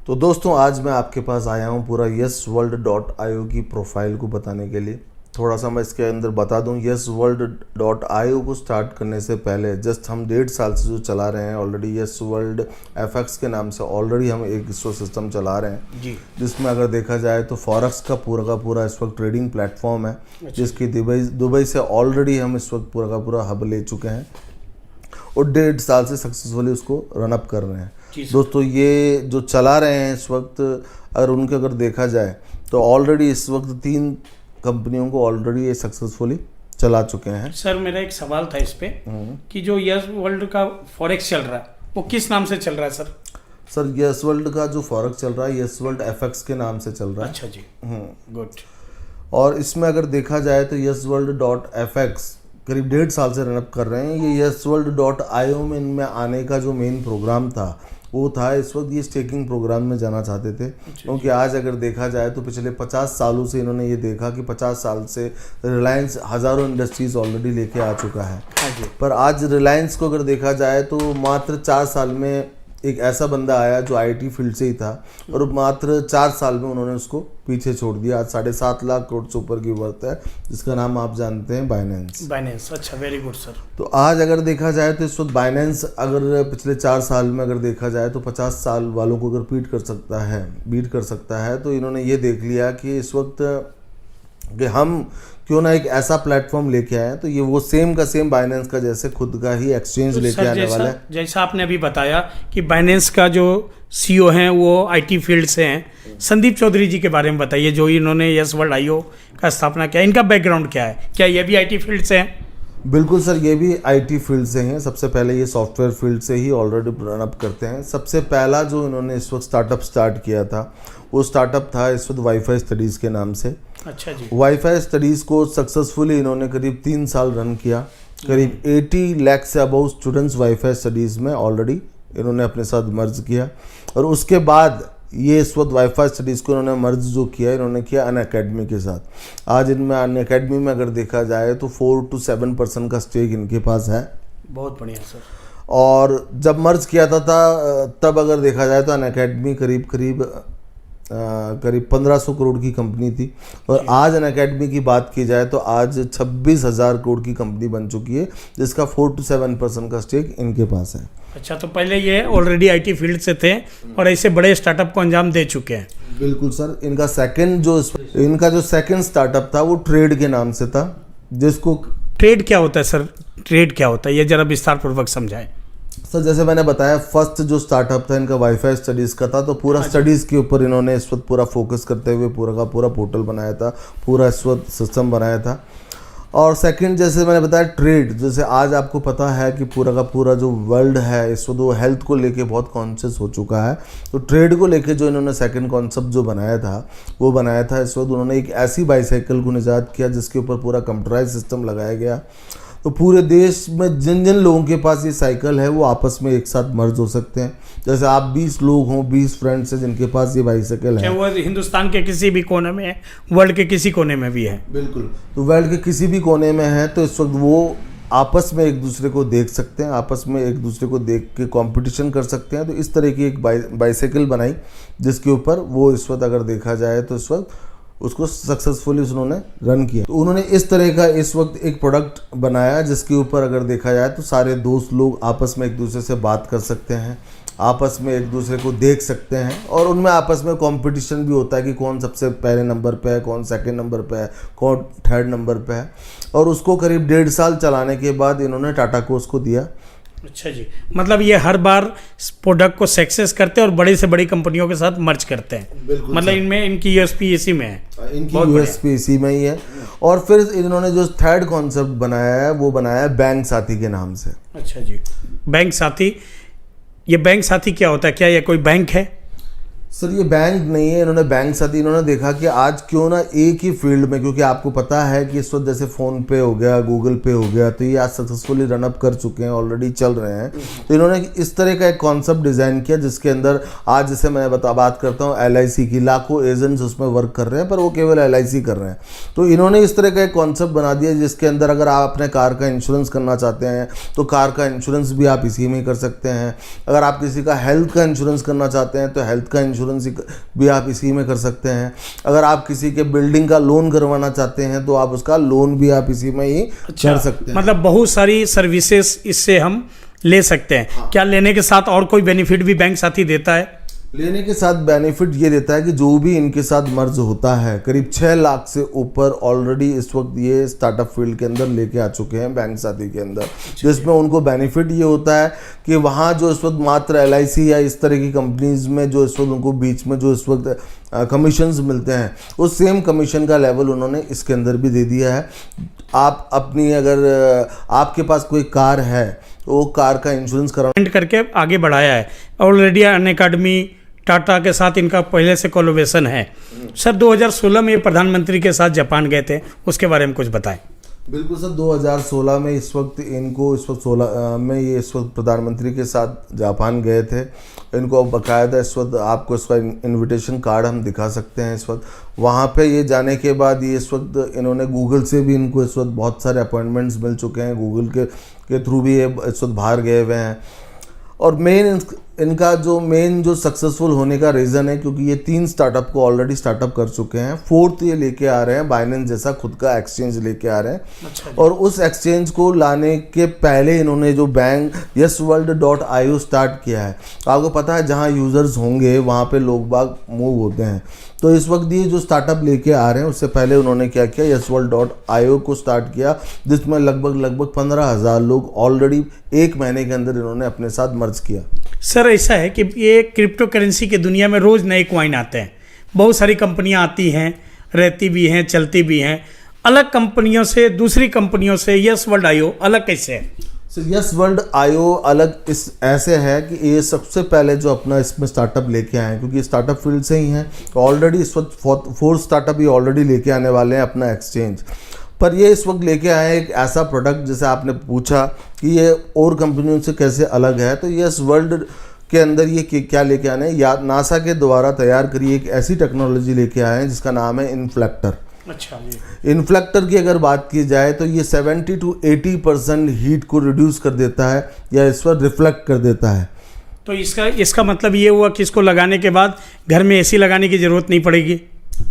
तो दोस्तों आज मैं आपके पास आया हूँ पूरा YesWorld.io की प्रोफाइल को बताने के लिए। थोड़ा सा मैं इसके अंदर बता दूँ, YesWorld.io को स्टार्ट करने से पहले जस्ट हम 1.5 साल से जो चला रहे हैं ऑलरेडी YesWorld FX के नाम से ऑलरेडी हम एक सिस्टम चला रहे हैं जी, जिसमें अगर देखा जाए तो फॉरेक्स का पूरा इस वक्त ट्रेडिंग प्लेटफॉर्म है। जिसकी दुबई से ऑलरेडी हम इस वक्त पूरा हब ले चुके हैं और 1.5 साल से सक्सेसफुली उसको रनअप कर रहे हैं। दोस्तों ये जो चला रहे हैं इस वक्त अगर देखा जाए तो ऑलरेडी इस वक्त 3 कंपनियों को ऑलरेडी ये सक्सेसफुली चला चुके हैं। सर मेरा एक सवाल था इस पे कि जो YesWorld का फॉरेक्स चल रहा है वो किस नाम से चल रहा है सर? सर YesWorld का जो फॉरेक्स चल रहा है YesWorld FX के नाम से चल रहा है। अच्छा जी, गुड। और इसमें अगर देखा जाए तो YesWorld.FX करीब 1.5 साल से रनअप कर रहे हैं। ये YesWorld.io में इनमें आने का जो मेन प्रोग्राम था वो था इस वक्त ये स्टेकिंग प्रोग्राम में जाना चाहते थे, क्योंकि आज अगर देखा जाए तो पिछले 50 सालों से इन्होंने ये देखा कि 50 साल से रिलायंस हज़ारों इंडस्ट्रीज़ ऑलरेडी लेके आ चुका है। पर आज रिलायंस को अगर देखा जाए तो मात्र 4 साल में एक ऐसा बंदा आया जो आईटी फील्ड से ही था और मात्र 4 साल में उन्होंने उसको पीछे छोड़ दिया। आज 7.5 लाख करोड़ से ऊपर की वर्थ है, जिसका नाम आप जानते हैं बाइनेंस। अच्छा, वेरी गुड सर। तो आज अगर देखा जाए तो इस वक्त बाइनेंस अगर पिछले 4 साल में अगर देखा जाए तो 50 साल वालों को अगर बीट कर सकता है तो इन्होंने ये देख लिया कि इस वक्त कि हम क्यों ना एक ऐसा प्लेटफॉर्म लेके आए तो ये वो सेम का सेम बाइनेंस का जैसे खुद का ही एक्सचेंज लेके आने वाला है। जैसा आपने अभी बताया कि बाइनेंस का जो सीईओ हैं वो आईटी फील्ड से हैं, संदीप चौधरी जी के बारे में बताइए जो इन्होंने YesWorld.io का स्थापना किया। इनका बैकग्राउंड क्या है? क्या ये भी आईटी फील्ड से हैं? बिल्कुल सर, ये भी आईटी फील्ड से हैं। सबसे पहले ये सॉफ्टवेयर फील्ड से ही ऑलरेडी रनअप करते हैं। सबसे पहला जो इन्होंने इस वक्त स्टार्टअप स्टार्ट किया था वो स्टार्टअप था इस वक्त वाईफाई स्टडीज़ के नाम से। अच्छा जी। वाईफाई स्टडीज़ को सक्सेसफुली इन्होंने करीब 3 साल रन किया। करीब 80 लाख से अबव स्टूडेंट्स वाईफाई स्टडीज़ में ऑलरेडी इन्होंने अपने साथ मर्ज किया और उसके बाद ये इस वक्त वाईफाई स्टडीज़ को इन्होंने मर्ज जो किया इन्होंने किया अनअकैडमी के साथ। आज इनमें अनअकैडमी में अगर देखा जाए तो 4 to 7% का स्टेक इनके पास है। बहुत बढ़िया सर। और जब मर्ज किया था तब अगर देखा जाए तो अनअकैडमी करीब 1500 करोड़ की कंपनी थी और आज अनअकैडमी की बात की जाए तो आज 26,000 करोड़ की कंपनी बन चुकी है, जिसका 4 to 7% का स्टेक इनके पास है। अच्छा, तो पहले ये ऑलरेडी आईटी फील्ड से थे और ऐसे बड़े स्टार्टअप को अंजाम दे चुके हैं। बिल्कुल सर। इनका जो सेकंड स्टार्टअप था वो ट्रेड के नाम से था, जिसको ट्रेड क्या होता है सर? ट्रेड क्या होता है ये जरा विस्तार पूर्वक समझाएं। सर जैसे मैंने बताया फर्स्ट जो स्टार्टअप था इनका वाईफाई स्टडीज़ का था, तो पूरा स्टडीज़ के ऊपर इन्होंने इस वक्त पूरा फोकस करते हुए पूरा का पूरा पोर्टल बनाया था, पूरा इस वक्त सिस्टम बनाया था। और सेकंड जैसे मैंने बताया ट्रेड, जैसे आज आपको पता है कि पूरा का पूरा जो वर्ल्ड है इस वक्त वो हेल्थ को लेके बहुत कॉन्शियस हो चुका है। तो ट्रेड को लेके जो इन्होंने सेकंड कॉन्सेप्ट जो बनाया था वो बनाया था इस वक्त उन्होंने एक ऐसी बाईसाइकिल को निजात किया जिसके ऊपर पूरा कंप्यूटराइज सिस्टम लगाया गया। तो पूरे देश में जिन जिन लोगों के पास ये साइकिल है वो आपस में एक साथ मर्ज हो सकते हैं। जैसे आप 20 लोग हों, 20 फ्रेंड्स हैं जिनके पास ये बाईसाइकिल है, वो हिंदुस्तान के किसी भी कोने में है, वर्ल्ड के किसी कोने में भी है। बिल्कुल। तो वर्ल्ड के किसी भी कोने में है तो इस वक्त वो आपस में एक दूसरे को देख सकते हैं, आपस में एक दूसरे को देख के कंपटीशन कर सकते हैं। तो इस तरह की एक बाईसाइकिल बनाई जिसके ऊपर वो इस वक्त अगर देखा जाए तो इस वक्त उसको सक्सेसफुली उन्होंने रन किया। तो उन्होंने इस तरह का इस वक्त एक प्रोडक्ट बनाया जिसके ऊपर अगर देखा जाए तो सारे दोस्त लोग आपस में एक दूसरे से बात कर सकते हैं, आपस में एक दूसरे को देख सकते हैं और उनमें आपस में कंपटीशन भी होता है कि कौन सबसे पहले नंबर पे है, कौन सेकंड नंबर पे है, कौन थर्ड नंबर पे है। और उसको करीब 1.5 साल चलाने के बाद इन्होंने टाटा को उसको दिया। अच्छा जी, मतलब ये हर बार प्रोडक्ट को सक्सेस करते हैं और बड़ी से बड़ी कंपनियों के साथ मर्ज करते हैं। मतलब इनमें इनकी यूएसपी इसी में है, इनकी यूएसपी इसी में ही है। और फिर इन्होंने जो थर्ड कॉन्सेप्ट बनाया है वो बनाया है बैंक साथी के नाम से। अच्छा जी, बैंक साथी। ये बैंक साथी क्या होता है? क्या ये कोई बैंक है? सर ये बैंक नहीं है। इन्होंने बैंक साथी इन्होंने देखा कि आज क्यों ना एक ही फील्ड में, क्योंकि आपको पता है कि इस वक्त जैसे फ़ोन पे हो गया, गूगल पे हो गया, तो ये आज सक्सेसफुली रनअप कर चुके हैं, ऑलरेडी चल रहे हैं। तो इन्होंने इस तरह का एक कॉन्सेप्ट डिज़ाइन किया जिसके अंदर आज जैसे मैं बात करता हूँ LIC की, लाखों एजेंट्स उसमें वर्क कर रहे हैं पर वो केवल LIC कर रहे हैं। तो इन्होंने इस तरह का एक कॉन्सेप्ट बना दिया जिसके अंदर अगर आप अपने कार का इंश्योरेंस करना चाहते हैं तो कार का इंश्योरेंस भी आप इसी में कर सकते हैं। अगर आप किसी का हेल्थ का इंश्योरेंस करना चाहते हैं तो हेल्थ का इंश्योरेंस इंश्योरेंस भी आप इसी में कर सकते हैं। अगर आप किसी के बिल्डिंग का लोन करवाना चाहते हैं तो आप उसका लोन भी आप इसी में ही कर सकते हैं। मतलब बहुत सारी सर्विसेज इससे हम ले सकते हैं। हाँ। क्या लेने के साथ और कोई बेनिफिट भी बैंक साथी देता है? लेने के साथ बेनिफिट ये देता है कि जो भी इनके साथ मर्ज होता है, करीब 6 लाख से ऊपर ऑलरेडी इस वक्त ये स्टार्टअप फील्ड के अंदर लेके आ चुके हैं बैंक साथी के अंदर, जिसमें उनको बेनिफिट ये होता है कि वहाँ जो इस वक्त मात्र LIC या इस तरह की कंपनीज में जो इस वक्त उनको बीच में जो इस वक्त कमीशंस मिलते हैं, उस सेम कमीशन का लेवल उन्होंने इसके अंदर भी दे दिया है। आप अपनी अगर आपके पास कोई कार है तो वो कार का इंश्योरेंस करा करके आगे बढ़ाया है। ऑलरेडी अनअकैडमी टाटा के साथ इनका पहले से कोलैबोरेशन है। सर 2016 में ये प्रधानमंत्री के साथ जापान गए थे, उसके बारे में कुछ बताएं। बिल्कुल सर, 2016 में इस वक्त 16 में ये इस वक्त प्रधानमंत्री के साथ जापान गए थे। इनको बाकायदा इस वक्त आपको इसका इनविटेशन कार्ड हम दिखा सकते हैं। इस वक्त वहाँ पे ये जाने के बाद ये इस वक्त इन्होंने गूगल से भी इनको इस वक्त बहुत सारे अपॉइंटमेंट्स मिल चुके हैं। गूगल के थ्रू भी ये इस वक्त बाहर गए हुए हैं। और इनका जो सक्सेसफुल होने का रीज़न है क्योंकि ये 3 स्टार्टअप को ऑलरेडी स्टार्टप कर चुके हैं। 4th ये लेके आ रहे हैं, बाइनेंस जैसा खुद का एक्सचेंज लेके आ रहे हैं। अच्छा। और उस एक्सचेंज को लाने के पहले इन्होंने जो बैंक yesworld.io स्टार्ट किया है। तो आपको पता है जहाँ यूज़र्स होंगे वहाँ पे लोग बाग मूव होते हैं। तो इस वक्त ये जो स्टार्टअप लेके आ रहे हैं उससे पहले उन्होंने क्या किया, yesworld.io को स्टार्ट किया, जिसमें लगभग 15,000 लोग ऑलरेडी 1 महीने के अंदर इन्होंने अपने साथ मर्ज किया। सर ऐसा है कि ये क्रिप्टो करेंसी की दुनिया में रोज़ नए कॉइन आते हैं, बहुत सारी कंपनियां आती हैं, रहती भी हैं, चलती भी हैं। अलग कंपनियों से, दूसरी कंपनियों से yesworld.io अलग कैसे है? सर yesworld.io अलग इस ऐसे है कि ये सबसे पहले जो अपना इसमें स्टार्टअप लेके आए हैं, क्योंकि स्टार्टअप फील्ड से ही हैं, तो ऑलरेडी इस वक्त 4th स्टार्टअप ये ऑलरेडी लेके आने वाले हैं अपना एक्सचेंज। पर ये इस वक्त लेके आए एक ऐसा प्रोडक्ट, जैसे आपने पूछा कि ये और कंपनियों से कैसे अलग है, तो yesworld के अंदर ये क्या लेके आने हैं, या नासा के द्वारा तैयार करी एक ऐसी टेक्नोलॉजी लेके आए हैं जिसका नाम है इन्फ्लेक्टर। अच्छा जी। इन्फ्लेक्टर की अगर बात की जाए तो ये 70 to 80% हीट को रिड्यूस कर देता है या इस पर रिफ्लेक्ट कर देता है। तो इसका मतलब ये हुआ कि इसको लगाने के बाद घर में AC लगाने की ज़रूरत नहीं पड़ेगी?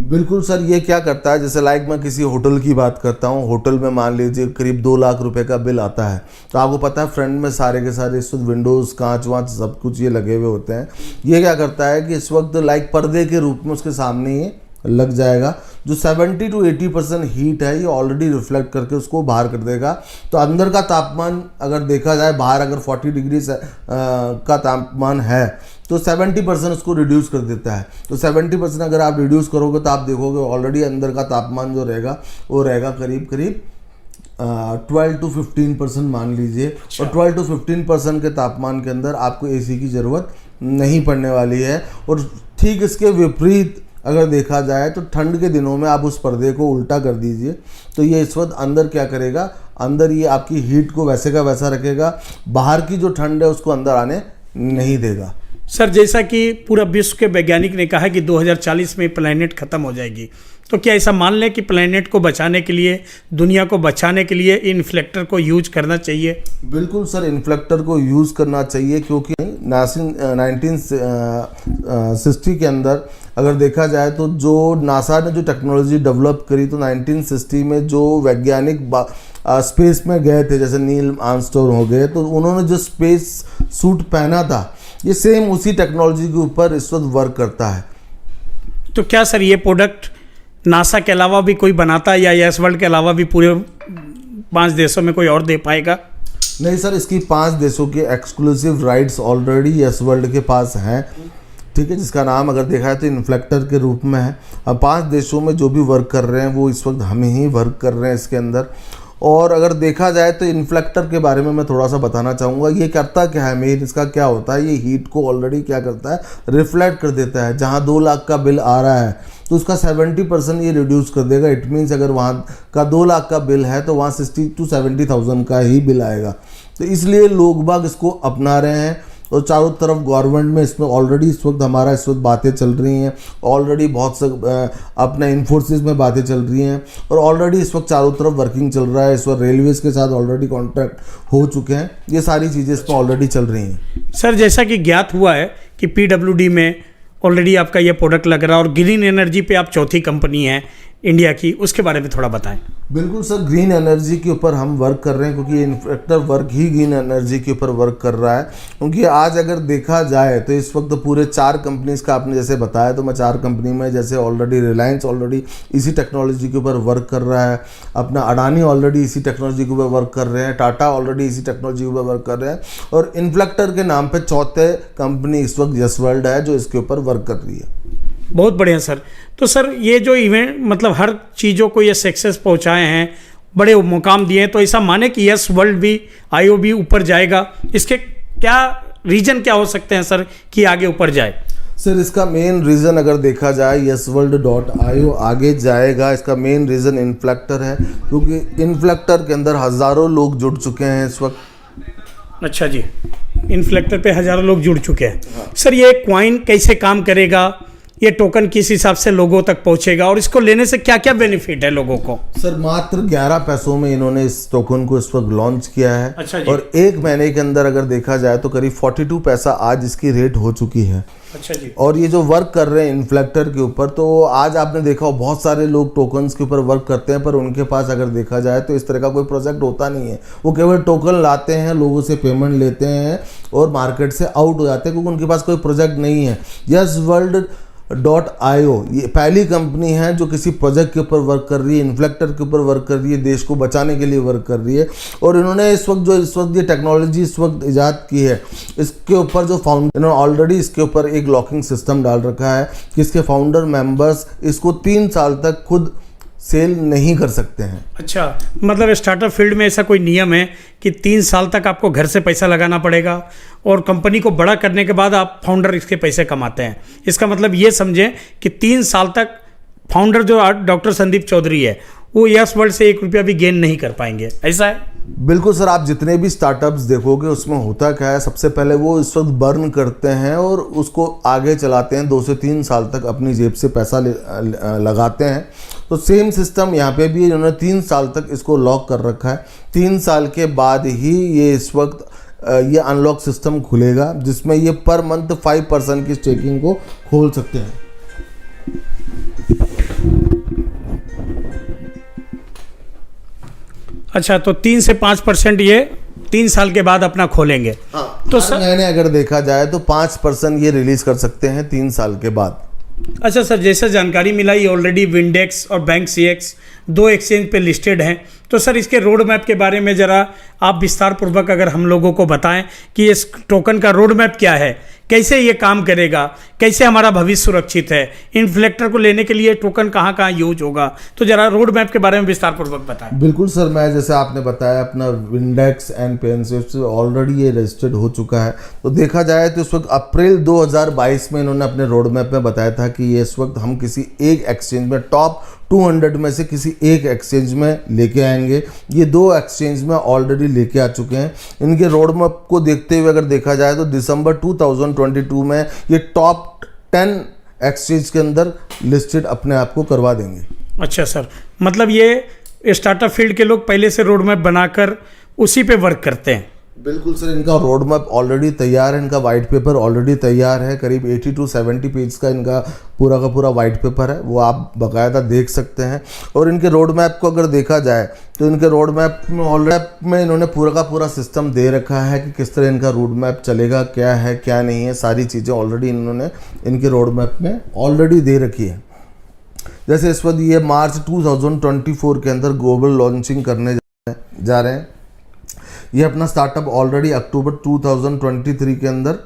बिल्कुल सर, ये क्या करता है, जैसे मैं किसी होटल की बात करता हूँ, होटल में मान लीजिए करीब 2 लाख रुपए का बिल आता है, तो आपको पता है फ्रंट में सारे के सारे इस वक्त विंडोज़, कांच वाँच सब कुछ ये लगे हुए होते हैं। ये क्या करता है कि इस वक्त पर्दे के रूप में उसके सामने ये लग जाएगा, जो 70 to 80% हीट है ये ऑलरेडी रिफ्लेक्ट करके उसको बाहर कर देगा। तो अंदर का तापमान अगर देखा जाए, बाहर अगर 40 डिग्री का तापमान है तो 70% उसको रिड्यूस कर देता है। तो 70% अगर आप रिड्यूस करोगे तो आप देखोगे ऑलरेडी अंदर का तापमान जो रहेगा वो रहेगा करीब 12 to 15% मान लीजिए। और 12 to 15% के तापमान के अंदर आपको AC की ज़रूरत नहीं पड़ने वाली है। और ठीक इसके विपरीत अगर देखा जाए तो ठंड के दिनों में आप उस पर्दे को उल्टा कर दीजिए, तो ये इस वक्त अंदर क्या करेगा, अंदर ये आपकी हीट को वैसे का वैसा रखेगा, बाहर की जो ठंड है उसको अंदर आने नहीं देगा। सर जैसा कि पूरा विश्व के वैज्ञानिक ने कहा कि 2040 में प्लैनेट खत्म हो जाएगी, तो क्या ऐसा मान लें कि प्लैनेट को बचाने के लिए, दुनिया को बचाने के लिए इन्फ्लेक्टर को यूज करना चाहिए? बिल्कुल सर, इन्फ्लेक्टर को यूज़ करना चाहिए, क्योंकि 1960 के अंदर अगर देखा जाए तो जो नासा ने जो टेक्नोलॉजी डेवलप करी, तो 1960 में जो वैज्ञानिक स्पेस में गए थे, जैसे नील आर्मस्ट्रॉन्ग हो गए, तो उन्होंने जो स्पेस सूट पहना था ये सेम उसी टेक्नोलॉजी के ऊपर इस वक्त वर्क करता है। तो क्या सर ये प्रोडक्ट नासा के अलावा भी कोई बनाता है, या yesworld के अलावा भी पूरे 5 देशों में कोई और दे पाएगा? नहीं सर, इसकी 5 देशों के एक्सक्लूसिव राइट्स ऑलरेडी yesworld के पास हैं, ठीक है, जिसका नाम अगर देखा है तो इन्फ्लेक्टर के रूप में है। अब 5 देशों में जो भी वर्क कर रहे हैं वो इस वक्त हम ही वर्क कर रहे हैं इसके अंदर। और अगर देखा जाए तो इन्फ्लेक्टर के बारे में मैं थोड़ा सा बताना चाहूँगा। ये करता क्या है, मेन इसका क्या होता है, ये हीट को ऑलरेडी क्या करता है, रिफ्लेक्ट कर देता है। जहाँ 2 लाख का बिल आ रहा है तो उसका 70% ये रिड्यूस कर देगा। इट मीन्स अगर वहाँ का 2 लाख का बिल है तो वहाँ 60 to 70,000 का ही बिल आएगा। तो इसलिए लोग बाग इसको अपना रहे हैं। और चारों तरफ गवर्नमेंट में इसमें ऑलरेडी इस वक्त बातें चल रही हैं, ऑलरेडी बहुत से अपने इन्फोसिस में बातें चल रही हैं, और ऑलरेडी इस वक्त चारों तरफ वर्किंग चल रहा है। इस वक्त रेलवेज़ के साथ ऑलरेडी कॉन्ट्रैक्ट हो चुके हैं। ये सारी चीज़ें इसमें ऑलरेडी चल रही हैं। सर जैसा कि ज्ञात हुआ है कि PWD में ऑलरेडी आपका ये प्रोडक्ट लग रहा है और ग्रीन एनर्जी पे आप चौथी कंपनी है इंडिया की, उसके बारे में थोड़ा बताएं। बिल्कुल सर, ग्रीन एनर्जी के ऊपर हम वर्क कर रहे हैं क्योंकि इन्फ्लेक्टर वर्क ही ग्रीन एनर्जी के ऊपर वर्क कर रहा है। क्योंकि आज अगर देखा जाए तो इस वक्त पूरे 4 कंपनीज का आपने जैसे बताया, तो मैं 4 कंपनी में जैसे ऑलरेडी रिलायंस ऑलरेडी इसी टेक्नोलॉजी के ऊपर वर्क कर रहा है, अपना अडानी ऑलरेडी इसी टेक्नोलॉजी के ऊपर वर्क कर रहे हैं, टाटा ऑलरेडी इसी टेक्नोलॉजी के ऊपर वर्क कर रहे हैं, और इन्फ्लेक्टर के नाम पर चौथे कंपनी इस वक्त यस वर्ल्ड है जो इसके ऊपर वर्क कर रही है। बहुत बढ़िया सर। तो सर ये जो इवेंट मतलब हर चीज़ों को ये सक्सेस पहुंचाए हैं, बड़े मुकाम दिए हैं, तो ऐसा माने कि यस वर्ल्ड भी आईओ भी ऊपर जाएगा, इसके क्या रीजन क्या हो सकते हैं सर कि आगे ऊपर जाए? सर इसका मेन रीज़न अगर देखा जाए YesWorld.io आगे जाएगा, इसका मेन रीज़न इन्फ्लेक्टर है, क्योंकि इन्फ्लेक्टर के अंदर हज़ारों लोग जुड़ चुके हैं इस वक्त। अच्छा जी, इन्फ्लेक्टर पे हज़ारों लोग जुड़ चुके हैं। हाँ। सर ये कॉइन कैसे काम करेगा, ये टोकन किस हिसाब से लोगों तक पहुंचेगा और इसको लेने से क्या क्या बेनिफिट है लोगों को? सर मात्र 11 पैसों में इन्होंने इस टोकन को इस वक्त लॉन्च किया है। अच्छा जी। और 1 महीने के अंदर अगर देखा जाए तो करीब 42 पैसा आज इसकी रेट हो चुकी है। अच्छा जी। और ये जो वर्क कर रहे हैं इन्फ्लेक्टर के ऊपर, तो आज आपने देखा हो बहुत सारे लोग टोकन्स के ऊपर वर्क करते हैं, पर उनके पास अगर देखा जाए तो इस तरह का कोई प्रोजेक्ट होता नहीं है। वो केवल टोकन लाते हैं, लोगों से पेमेंट लेते हैं और मार्केट से आउट हो जाते हैं, क्योंकि उनके पास कोई प्रोजेक्ट नहीं है। YesWorld.io ये पहली कंपनी है जो किसी प्रोजेक्ट के ऊपर वर्क कर रही है, इन्फ्लेक्टर के ऊपर वर्क कर रही है, देश को बचाने के लिए वर्क कर रही है। और इन्होंने इस वक्त ये टेक्नोलॉजी इस वक्त ईजाद की है, इसके ऊपर जो फाउंडर इन्होंने ऑलरेडी इसके ऊपर एक लॉकिंग सिस्टम डाल रखा है कि इसके फाउंडर मेंबर्स इसको 3 साल तक खुद सेल नहीं कर सकते हैं। अच्छा, मतलब स्टार्टअप फील्ड में ऐसा कोई नियम है कि 3 साल तक आपको घर से पैसा लगाना पड़ेगा और कंपनी को बड़ा करने के बाद आप फाउंडर इसके पैसे कमाते हैं। इसका मतलब ये समझें कि 3 साल तक फाउंडर जो डॉक्टर संदीप चौधरी है वो यस वर्ल्ड से 1 रुपया भी गेन नहीं कर पाएंगे, ऐसा है? बिल्कुल सर, आप जितने भी स्टार्टअप्स देखोगे उसमें होता क्या है, सबसे पहले वो इस वक्त बर्न करते हैं और उसको आगे चलाते हैं, 2 से 3 साल तक अपनी जेब से पैसा लगाते हैं। तो सेम सिस्टम यहाँ पे भी इन्होंने 3 साल तक इसको लॉक कर रखा है। 3 साल के बाद ही ये इस वक्त ये अनलॉक सिस्टम खुलेगा, जिसमें ये पर मंथ 5% की स्टेकिंग को खोल सकते हैं। अच्छा, तो 3 से 5% ये 3 साल के बाद अपना खोलेंगे। हाँ, तो सर मैंने अगर देखा जाए तो 5% ये रिलीज कर सकते हैं 3 साल के बाद। अच्छा सर, जैसे जानकारी मिला ये ऑलरेडी विंडेक्स और बैंक CX 2 एक्सचेंज पे लिस्टेड हैं, तो सर इसके रोड मैप के बारे में ज़रा आप विस्तार पूर्वक अगर हम लोगों को बताएं कि इस टोकन का रोड मैप क्या है, कैसे ये काम करेगा, कैसे हमारा भविष्य सुरक्षित है, इन्फ्लेक्टर को लेने के लिए टोकन कहाँ कहाँ यूज होगा, तो ज़रा रोड मैप के बारे में विस्तार पूर्वक बताएं। बिल्कुल सर, मैं जैसे आपने बताया अपना विंडेक्स एंड पेनसेफ से ऑलरेडी ये रजिस्टर्ड हो चुका है। तो देखा जाए तो इस वक्त अप्रैल 2022 में इन्होंने अपने रोड मैप में बताया था कि ये इस वक्त हम किसी एक एक्सचेंज में टॉप 200 में से किसी एक एक्सचेंज में लेके आएंगे। ये 2 एक्सचेंज में ऑलरेडी लेके आ चुके हैं। इनके रोड मैप को देखते हुए अगर देखा जाए तो दिसंबर 2022 में ये टॉप 10 एक्सचेंज के अंदर लिस्टेड अपने आप को करवा देंगे। अच्छा सर, मतलब ये स्टार्टअप फील्ड के लोग पहले से रोड मैप बनाकर उसी पे वर्क करते हैं? बिल्कुल सर, इनका रोड मैप ऑलरेडी तैयार है, इनका वाइट पेपर ऑलरेडी तैयार है। करीब 80 to 70 पेज का इनका पूरा वाइट पेपर है, वो आप बाकायदा देख सकते हैं। और इनके रोड मैप को अगर देखा जाए तो इनके रोड मैप में ऑलरेडी में इन्होंने पूरा सिस्टम दे रखा है कि किस तरह इनका रोड मैप चलेगा, क्या है क्या नहीं है, सारी चीज़ें ऑलरेडी इन्होंने इनके रोड मैप में ऑलरेडी दे रखी है। जैसे इस वक्त ये मार्च 2024 के अंदर ग्लोबल लॉन्चिंग करने जा रहे हैं। ये अपना स्टार्टअप ऑलरेडी अक्टूबर 2023 के अंदर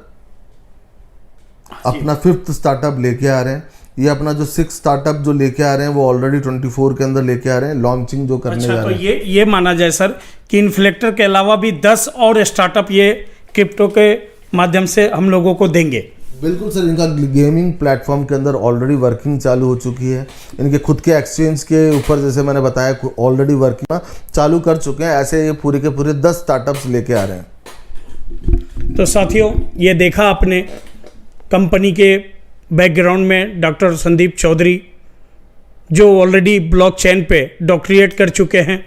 अपना 5th स्टार्टअप लेके आ रहे हैं। ये अपना जो 6th स्टार्टअप जो लेके आ रहे हैं वो ऑलरेडी 24 के अंदर लेके आ रहे हैं, लॉन्चिंग जो करने जा रहे हैं। तो ये माना जाए सर कि इन्फ्लेक्टर के अलावा भी 10 और स्टार्टअप ये क्रिप्टो के माध्यम से हम लोगों को देंगे? बिल्कुल सर, इनका गेमिंग प्लेटफॉर्म के अंदर ऑलरेडी वर्किंग चालू हो चुकी है। इनके खुद के एक्सचेंज के ऊपर जैसे मैंने बताया ऑलरेडी वर्किंग चालू कर चुके हैं। ऐसे ये पूरे के पूरे 10 स्टार्टअप्स लेके आ रहे हैं। तो साथियों, ये देखा आपने कंपनी के बैकग्राउंड में डॉक्टर संदीप चौधरी जो ऑलरेडी ब्लॉकचेन पे डॉक्टरेट कर चुके हैं।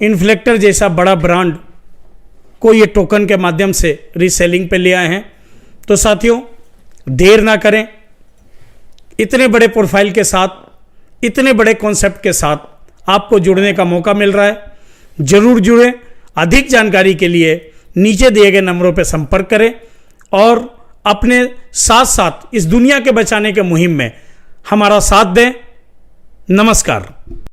इन्फ्लेक्टर जैसा बड़ा ब्रांड को ये टोकन के माध्यम से रीसेलिंग पे ले आए हैं। तो साथियों, देर ना करें, इतने बड़े प्रोफाइल के साथ, इतने बड़े कॉन्सेप्ट के साथ आपको जुड़ने का मौका मिल रहा है। जरूर जुड़ें। अधिक जानकारी के लिए नीचे दिए गए नंबरों पर संपर्क करें और अपने साथ साथ इस दुनिया के बचाने के मुहिम में हमारा साथ दें। नमस्कार।